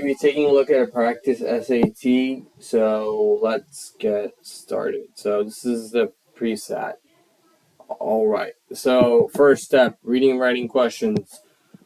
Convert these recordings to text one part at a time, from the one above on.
to be taking a look at a practice SAT, so let's get started. So this is the PSAT. All right. So first step, reading and writing questions.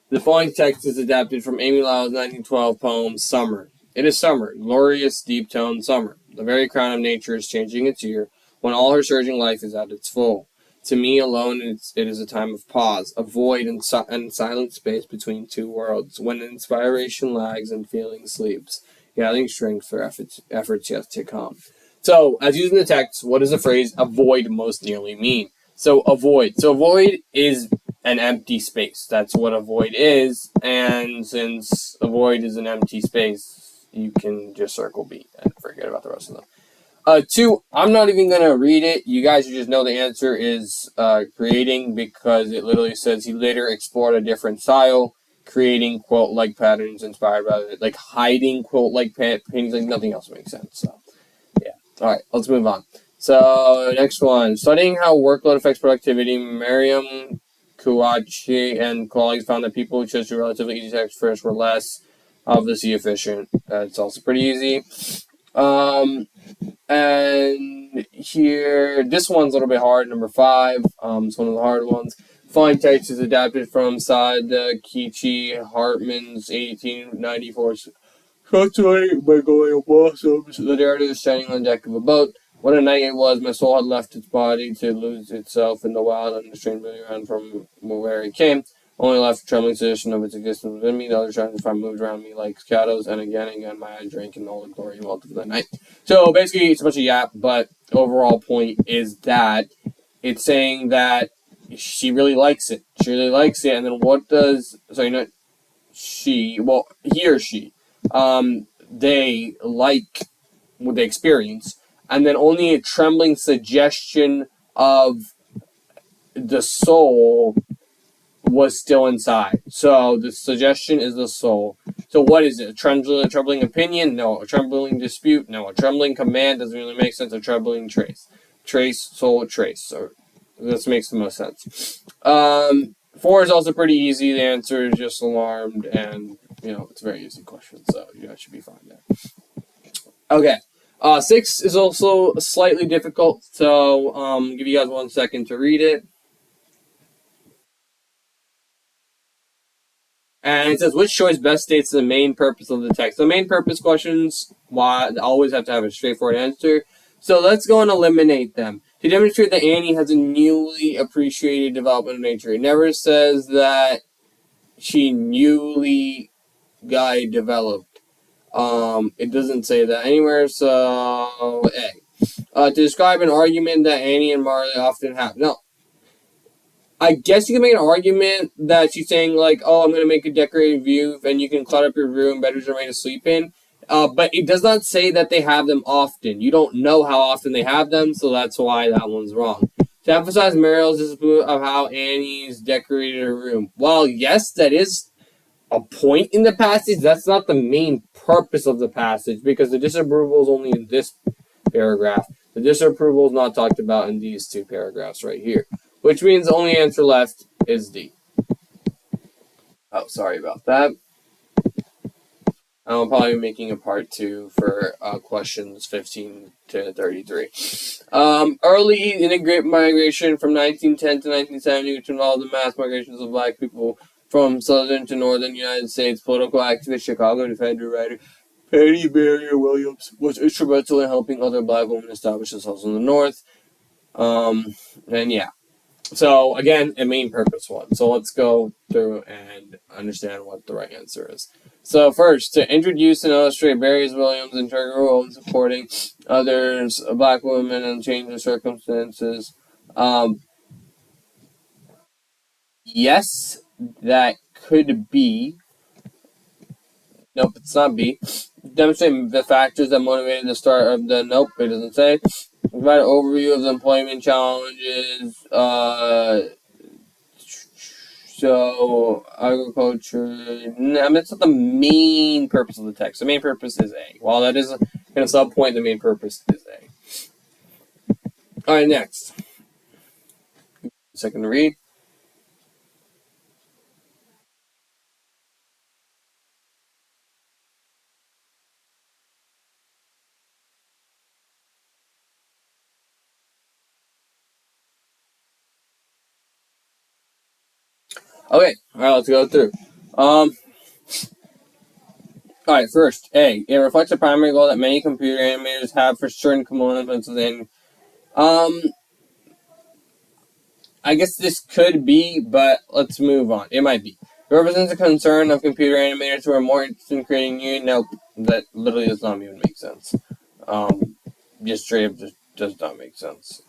The following text is adapted from Amy Lowell's 1912 poem "Summer." It is summer, glorious, deep-toned summer. The very crown of nature is changing its year, when all her surging life is at its full. To me alone, it is a time of pause, a void and silent space between two worlds, when inspiration lags and feeling sleeps, gathering strength for efforts yet to come. So, as using the text, what does the phrase "avoid" most nearly mean? So, avoid. So, avoid is an empty space. That's what a void is, and since a void is an empty space, you can just circle B and forget about the rest of them. Two, I'm not even going to read it. You guys just know the answer is creating, because it literally says he later explored a different style, creating quilt-like patterns inspired by it, like hiding quilt-like paintings, like nothing else makes sense. So, yeah. All right, let's move on. So, next one. Studying how workload affects productivity, Miriam Kouachi and colleagues found that people who chose to relatively easy tasks first were less obviously efficient. It's also pretty easy. And here, this one's a little bit hard, number 5. It's one of the hard ones. Following text is adapted from Kichi Hartman's 1894 Contemplating by going blossoms. The narrative is standing on the deck of a boat. What a night it was. My soul had left its body to lose itself in the wild, unrestrained moving around from where it came. Only left a trembling suggestion of its existence within me. The other shining fire moved around me like shadows, and again, my eyes drank in all the glory and wealth of the night. So basically, it's a bunch of yap, but overall point is that it's saying that she really likes it. She really likes it, and then what does, he or she, they like what they experience, and then only a trembling suggestion of the soul was still inside. So the suggestion is the soul. So what is it? A trembling opinion? No. A trembling dispute? No. A trembling command doesn't really make sense. A trembling trace. Trace, soul, trace. So this makes the most sense. 4 is also pretty easy. The answer is just alarmed, and it's a very easy question, so you guys should be fine there. Okay. 6 is also slightly difficult, so give you guys 1 second to read it. And it says, which choice best states the main purpose of the text? The main purpose questions always have to have a straightforward answer. So let's go and eliminate them. To demonstrate that Annie has a newly appreciated development of nature. It never says that she newly got developed. It doesn't say that anywhere, so A. To describe an argument that Annie and Marley often have. No. I guess you can make an argument that she's saying, like, oh, I'm going to make a decorated view, and you can clutter up your room, better to sleep in. But it does not say that they have them often. You don't know how often they have them, so that's why that one's wrong. To emphasize Meryl's disapproval of how Annie's decorated her room. While, yes, that is a point in the passage, that's not the main purpose of the passage, because the disapproval is only in this paragraph. The disapproval is not talked about in these 2 paragraphs right here. Which means the only answer left is D. Oh, sorry about that. I'm probably making a part 2 for questions 15 to 33. Early immigrant migration from 1910 to 1970, which involved the mass migrations of black people from southern to northern United States. Political activist, Chicago defender, writer Patty Barrier Williams was instrumental in helping other black women establish themselves in the North. And yeah. So, again, a main purpose one. So let's go through and understand what the right answer is. So first, to introduce and illustrate Barry Williams' integral role in supporting others, black women, and changing circumstances. Yes, that could be. Nope, it's not B. Demonstrate the factors that motivated the start of the. Nope, it doesn't say. Provide an overview of the employment challenges. So, agriculture, it's not the main purpose of the text. The main purpose is A. While that is in a sub-point, the main purpose is A. Alright, next. Second to read. Okay, alright, let's go through. Alright, first, A. It reflects a primary goal that many computer animators have for certain components within. I guess this could be, but let's move on. It might be. It represents a concern of computer animators who are more interested in creating new. Nope, that literally does not even make sense. Just straight up, just does not make sense.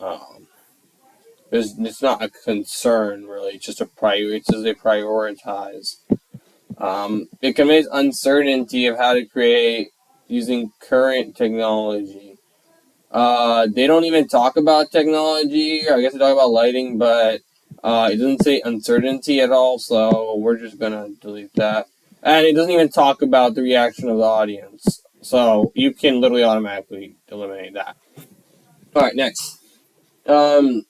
It's not a concern really. It's just a priority. It's just they prioritize. It conveys uncertainty of how to create using current technology. They don't even talk about technology. I guess they talk about lighting, but it doesn't say uncertainty at all. So we're just gonna delete that. And it doesn't even talk about the reaction of the audience. So you can literally automatically eliminate that. All right, next. Um,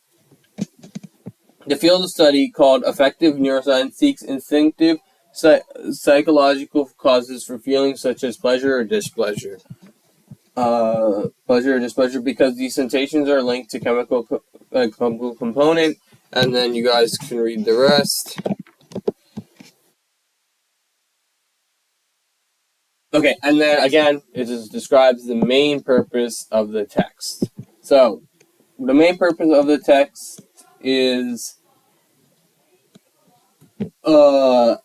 The field of study called affective neuroscience seeks instinctive psychological causes for feelings such as pleasure or displeasure. Pleasure or displeasure because these sensations are linked to chemical component, and then you guys can read the rest. Okay, and then again, it just describes the main purpose of the text. So, the main purpose of the text is a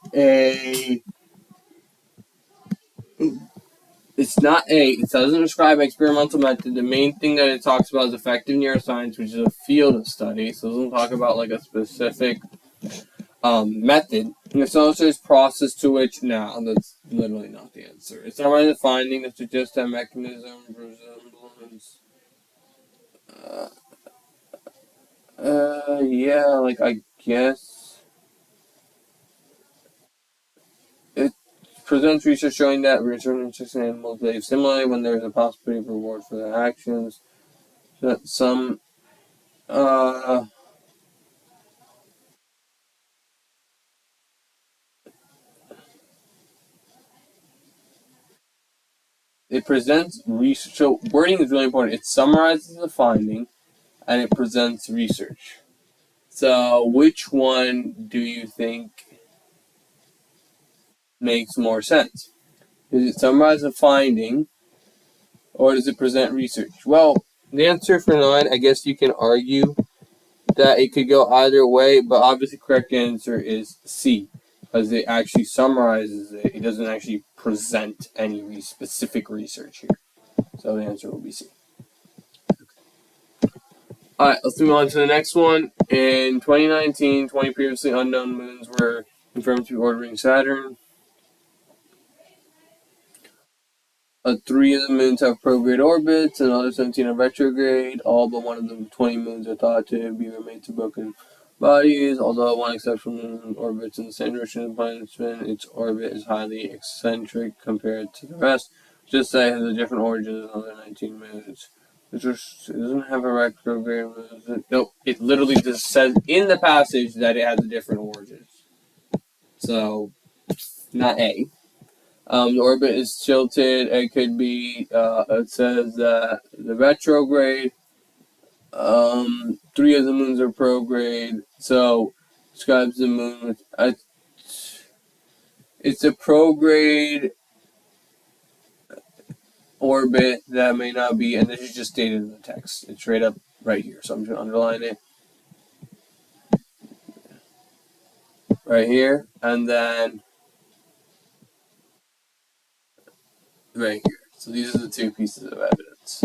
it's not it doesn't describe experimental method. The main thing that it talks about is effective neuroscience, which is a field of study. So it doesn't talk about like a specific method. And it's also this process to which that's literally not the answer. It's not really the finding that suggests that mechanism resemblance. Yeah, like I guess it presents research showing that certain insects and animals behave similarly when there is a possibility of reward for their actions. That some it presents research. So wording is really important. It summarizes the finding and it presents research. So which one do you think makes more sense? Does it summarize the finding or does it present research? Well, the answer for 9, I guess you can argue that it could go either way, but obviously the correct answer is C, because it actually summarizes it. It doesn't actually present any specific research here. So the answer will be C. Alright, let's move on to the next one. In 2019, 20 previously unknown moons were confirmed to be orbiting Saturn. 3 of the moons have prograde orbits, and the other 17 are retrograde. All but one of the 20 moons are thought to be remains of broken bodies, although one exception orbits in the same direction as the planet's spin. Its orbit is highly eccentric compared to the rest. Just say it has a different origin than the other 19 moons. It doesn't have a retrograde. Nope, it literally just says in the passage that it has a different origin. So, not A. The orbit is tilted. It could be. It says that the retrograde. 3 of the moons are prograde. So describes the moon with. It's a prograde orbit that may not be, and this is just stated in the text. It's right up right here. So I'm going to underline it right here, and then right here. So these are the 2 pieces of evidence.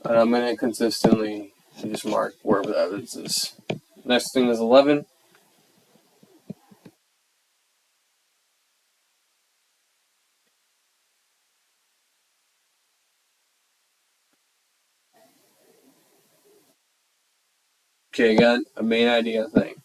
And I'm going to consistently just mark where the evidence is. Next thing is 11. Okay, again, a main idea thing.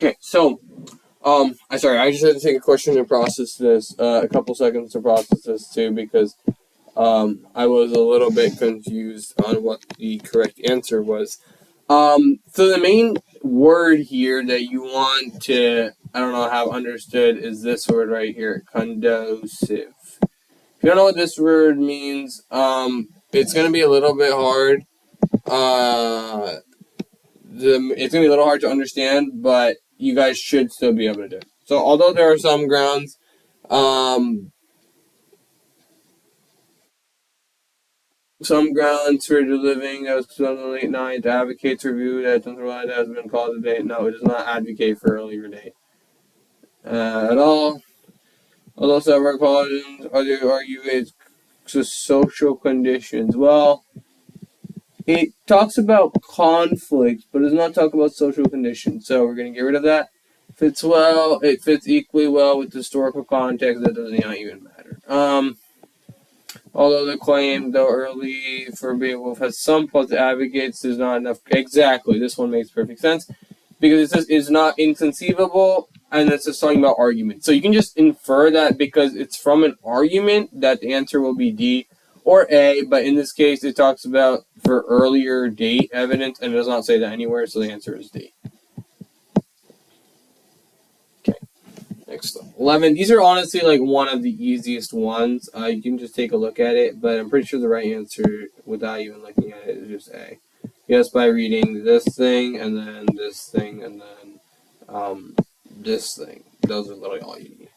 Okay, so I sorry, I just had to take a question and process this, a couple seconds to process this too, because I was a little bit confused on what the correct answer was. So the main word here that you want to, I don't know, have understood is this word right here, conducive. If you don't know what this word means, it's gonna be a little bit hard. Uh, it's gonna be a little hard to understand, but you guys should still be able to do it. So although there are some grounds, some grounds for the living that was on the late night advocates review that has been called a date. No, it does not advocate for earlier date at all. Although several causes argue it's social conditions. Well, it talks about conflict, but it does not talk about social conditions. So we're going to get rid of that. It fits equally well with the historical context. That does not even matter. Although the claim, though early for Beowulf has some positive advocates, there's not enough. Exactly, this one makes perfect sense because it says it's not inconceivable, and it's just talking about argument. So you can just infer that because it's from an argument that the answer will be D or A, but in this case it talks about for earlier date evidence, and it does not say that anywhere, so the answer is D. Okay. Next up. 11. These are honestly like one of the easiest ones. You can just take a look at it, but I'm pretty sure the right answer without even looking at it is just A. Yes, by reading this thing, and then this thing, and then this thing. Those are literally all you need.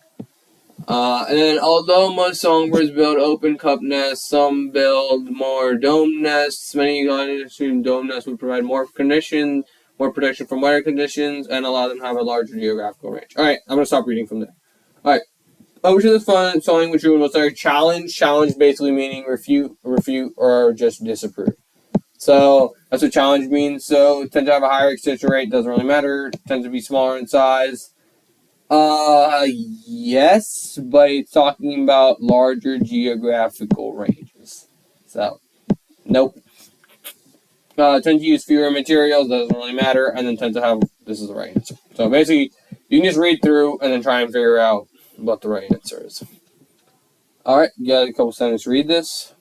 And then, although most songbirds build open cup nests, some build more dome nests. Many guys assume dome nests would provide more protection from weather conditions, and allow them to have a larger geographical range. All right, I'm gonna stop reading from there. All right, over to the following which we will start. Challenge. Challenge basically meaning refute, or just disapprove. So that's what challenge means. So it tends to have a higher extension rate. Doesn't really matter. It tends to be smaller in size. Yes, but it's talking about larger geographical ranges. So, nope. Tend to use fewer materials, doesn't really matter, and then tend to have, this is the right answer. So basically, you can just read through and then try and figure out what the right answer is. Alright, you got a couple seconds to read this.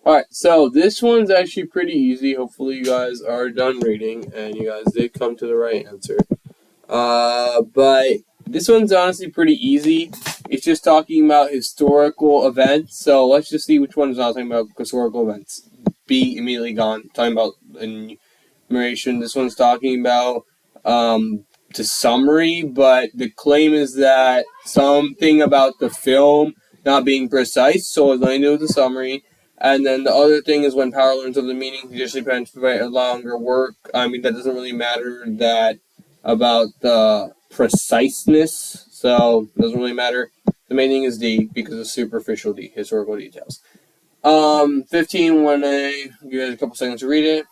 Alright, so this one's actually pretty easy. Hopefully you guys are done reading and you guys did come to the right answer. But this one's honestly pretty easy. It's just talking about historical events. So let's just see which one is not talking about historical events. B, immediately gone. Talking about enumeration. This one's talking about the summary, but the claim is that something about the film not being precise, so it's nothing to do with the summary. And then the other thing is when power learns of the meaning, he usually plans to provide a longer work. I mean, that doesn't really matter that about the preciseness, so it doesn't really matter. The main thing is D because of superficial D, historical details. 15, when I give you guys a couple seconds to read it.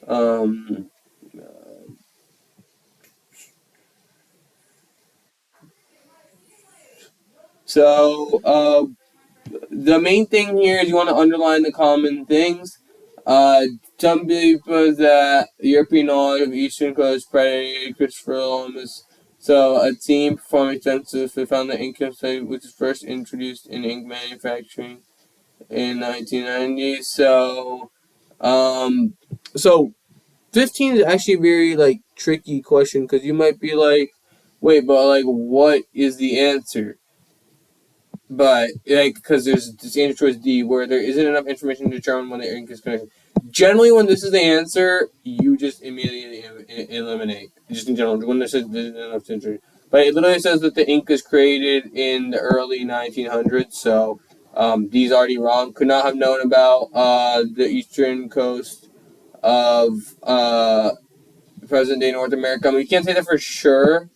Um, so, the main thing here is you want to underline the common things. Some people that European knowledge of Eastern Coast predator Christopher Columbus. So a team performing census found that ink study which was first introduced in ink manufacturing in 1990. Um, so 15 is actually a very like tricky question because you might be like, wait, but like, what is the answer? But like, because there's this answer choice D where there isn't enough information to determine when the ink is connected. generally, when this is the answer, you just immediately eliminate. Just in general, when this is enough century. But it literally says that the ink is created in the early 1900s, so D's already wrong. Could not have known about the eastern coast of present day North America. I mean, we can't say that for sure.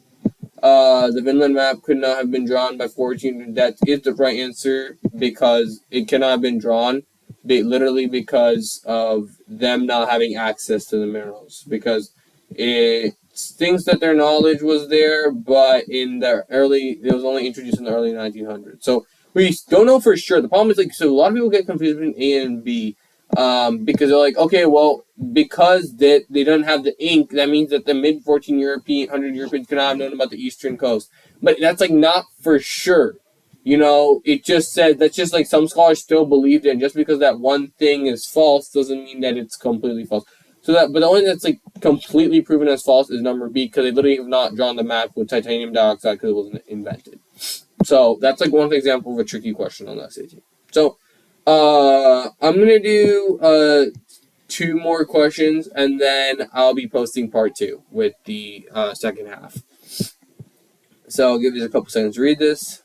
The Vinland map could not have been drawn by 14. That is the right answer because it cannot have been drawn, literally because of them not having access to the minerals. Because it thinks that their knowledge was there, but it was only introduced in the early 1900s. So we don't know for sure. The problem is so a lot of people get confused between A and B. Because they're like, okay, well, because they don't have the ink, that means that the mid 1400 Europeans could not have known about the eastern coast. But that's not for sure. It just said that's just some scholars still believed it. And just because that one thing is false doesn't mean that it's completely false. But the only that's completely proven as false is number B because they literally have not drawn the map with titanium dioxide because it wasn't invented. So that's one example of a tricky question on the SAT. So I'm gonna do two more questions, and then I'll be posting part two with the second half. So I'll give you a couple seconds to read this.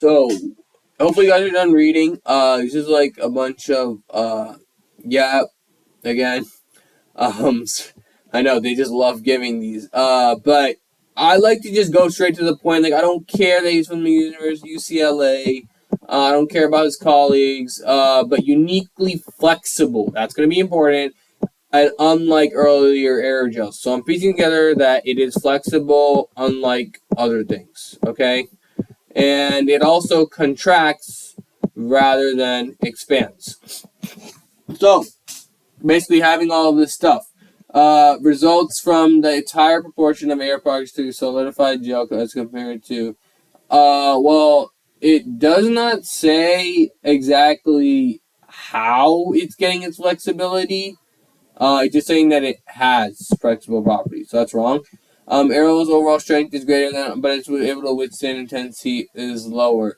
So hopefully you guys are done reading. This is a bunch of yeah, again. Um, I know they just love giving these. But I like to just go straight to the point. I don't care that he's from the University of UCLA. I don't care about his colleagues. But uniquely flexible. That's going to be important. And unlike earlier aerogels, so I'm piecing together that it is flexible, unlike other things. Okay, and it also contracts rather than expands. So basically having all of this stuff. Results from the entire proportion of air particles to solidified gel as compared to, well, it does not say exactly how it's getting its flexibility. It's just saying that it has flexible properties, so that's wrong. Arrow's overall strength is greater than, but it's able to withstand intense heat is lower.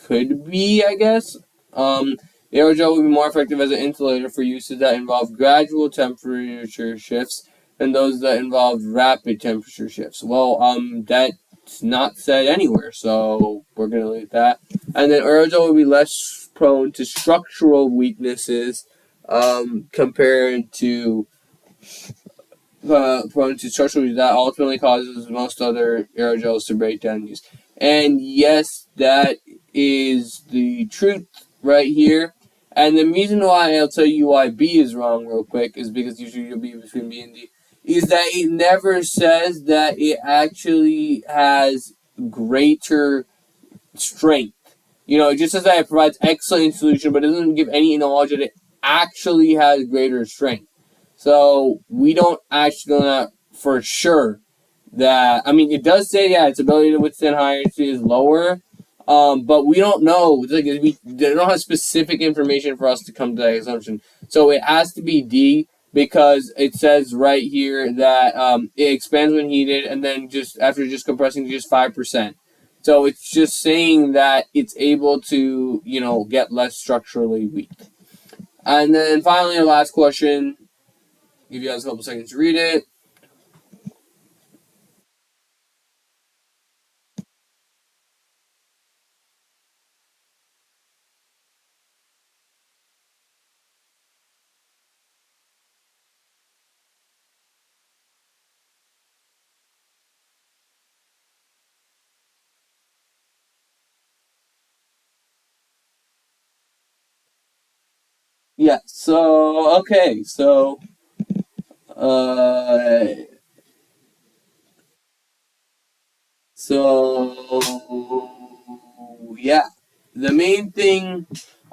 Could be, I guess. The aerogel will be more effective as an insulator for uses that involve gradual temperature shifts than those that involve rapid temperature shifts. Well, that's not said anywhere, so we're gonna leave that. And then aerogel will be less prone to structural weaknesses compared to prone to structural weakness that ultimately causes most other aerogels to break down use. And yes, that is the truth right here. And the reason why I'll tell you why B is wrong real quick is because usually you'll be between B and D. Is that it never says that it actually has greater strength. It just says that it provides excellent solution, but it doesn't give any knowledge that it actually has greater strength. So we don't actually know that for sure. That it does say its ability to withstand higher is lower, but we don't know. They don't have specific information for us to come to that assumption. So it has to be D because it says right here that it expands when heated, and then just after just compressing to just 5%. So it's just saying that it's able to, get less structurally weak. And then finally, our last question. Give you guys a couple seconds to read it. Yeah. So okay. Uh, so yeah. The main thing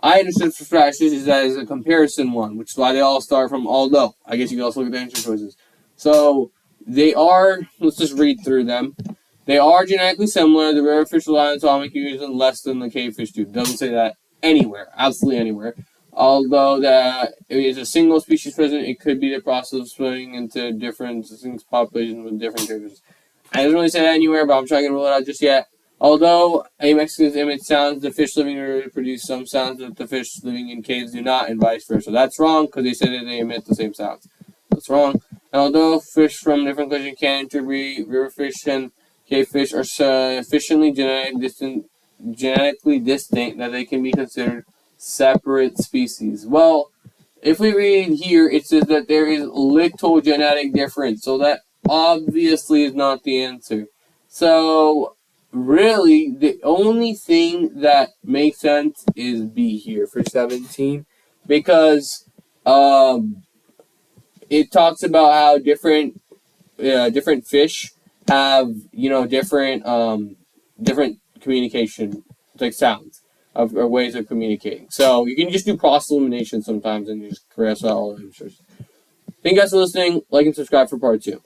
I understood for fractions is that it's a comparison one, which is why they all start from although. I guess you can also look at the answer choices. So they are, let's just read through them. They are genetically similar. The rare fish rely on atomic units less than the cave fish do. Doesn't say that anywhere, absolutely anywhere. Although that it is a single species present, it could be the process of splitting into different distinct populations with different characters. I doesn't really say that anywhere, but I'm trying to rule it out just yet. Although a Mexicans emit sounds, the fish living in the river produce some sounds that the fish living in caves do not, and vice versa. That's wrong because they said that they emit the same sounds. That's wrong. And although fish from different countries can interbreed, river fish and cave fish are sufficiently genetically distinct that they can be considered separate species. Well, if we read here, it says that there is little genetic difference, so that obviously is not the answer. So, really, the only thing that makes sense is B here for 17, because it talks about how different fish have different communication like sounds or ways of communicating. So you can just do cross elimination sometimes and you just caress out all the answers. Thank you guys for listening. Like and subscribe for part 2.